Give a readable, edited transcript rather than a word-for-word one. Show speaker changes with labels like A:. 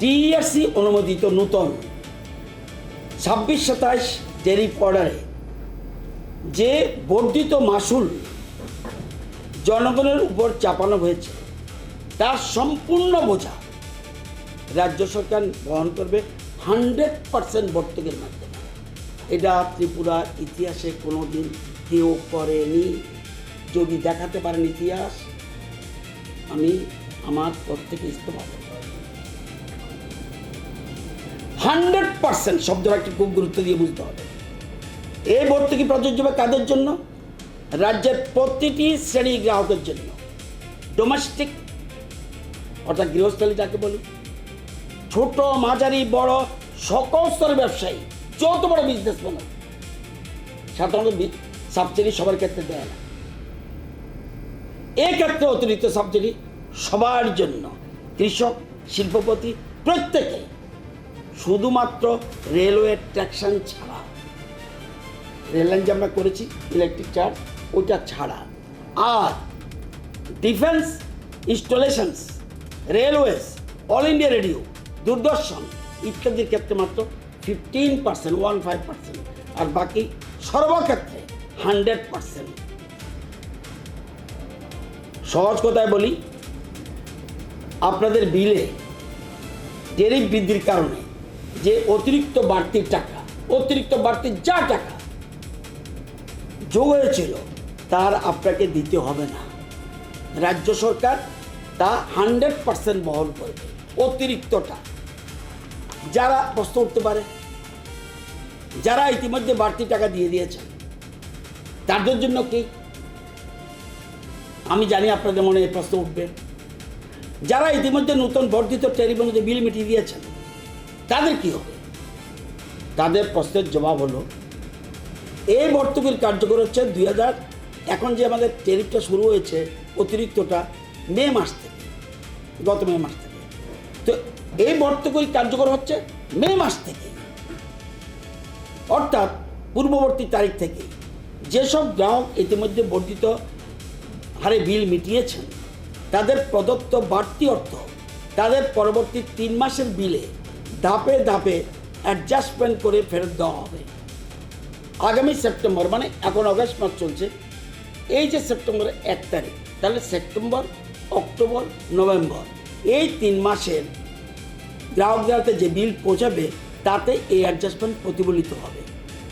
A: টিইআরসি অনুমোদিত নূতন 26-27 ট্যারিফ অর্ডারে যে বর্ধিত মাসুল জনগণের উপর চাপানো হয়েছে তার সম্পূর্ণ বোঝা রাজ্য সরকার বহন করবে 100% ভর্তুকির মাধ্যমে। এটা ত্রিপুরার ইতিহাসে কোনোদিন কেউ করেনি। যদি দেখাতে পারেন ইতিহাস, আমি আমার পদ থেকে ইস্তফা দেব। 100% শব্দটাকে খুব গুরুত্ব দিয়ে বুঝতে হবে। এই ভর্তুকি প্রযোজ্য হবে কাদের জন্য? রাজ্যের প্রতিটি শ্রেণী গ্রাহকের জন্য। ডোমেস্টিক অর্থাৎ গৃহস্থলী যাকে বলি, ছোট মাঝারি বড় সকল স্তরের ব্যবসায়ী, যত বড় বিজনেসম্যান, সাধারণত সাবসিডি সবার ক্ষেত্রে দেয় না। এক্ষেত্রে অতিরিক্ত সাবসিডি সবার জন্য, কৃষক, শিল্পপতি প্রত্যেকে, শুধুমাত্র রেলওয়ে ট্যাক্সন ছাড়া। রেল লাইন যে আমরা করেছি ইলেকট্রিক চার্জ, ওইটা ছাড়া। আর defence installations, railways, All India Radio, Doordarshan ইত্যাদির ক্ষেত্রে মাত্র 15%, আর বাকি সর্বক্ষেত্রে 100%। সহজ কথায় বলি, আপনাদের বিলে ট্যারিফ বৃদ্ধির কারণে যে অতিরিক্ত বাড়তির টাকা, অতিরিক্ত বাড়তির যা টাকা যোগ হয়েছিল তার আপনাকে দিতে হবে না। রাজ্য সরকার তা 100% বহন করবে। অতিরিক্তটা যারা প্রশ্ন উঠতে পারে, যারা ইতিমধ্যে বাড়তি টাকা দিয়ে দিয়েছেন তাদের জন্য কি? আমি জানি আপনাদের মনে এই প্রশ্ন উঠবে। যারা ইতিমধ্যে নতুন বর্ধিত ট্যারিফ অনুযায়ী বিল মিটিয়ে দিয়েছেন তাদের কি হবে? তাদের প্রশ্নের জবাব হলো, এই ভর্তুকির কার্যকর হচ্ছে 2000, এখন যে আমাদের ট্যারিফটা শুরু হয়েছে অতিরিক্তটা মে মাস থেকে, গত মে মাস থেকে। তো এই ভর্তুকির কার্যকর হচ্ছে মে মাস থেকে, অর্থাৎ পূর্ববর্তী তারিখ থেকে। যেসব গ্রাহক ইতিমধ্যে বর্ধিত হারে বিল মিটিয়েছেন তাদের প্রদত্ত বাড়তি অর্থ তাদের পরবর্তী 3 মাসের বিলে ধাপে ধাপে অ্যাডজাস্টমেন্ট করে ফেরত দেওয়া হবে। আগামী সেপ্টেম্বর, মানে এখন অগাস্ট মাস চলছে, এই যে সেপ্টেম্বরের 1 তারিখ, তাহলে সেপ্টেম্বর, অক্টোবর, নভেম্বর এই 3 মাসের গ্রাহকদের হাতে যে বিল পৌঁছাবে তাতে এই অ্যাডজাস্টমেন্ট প্রতিফলিত হবে।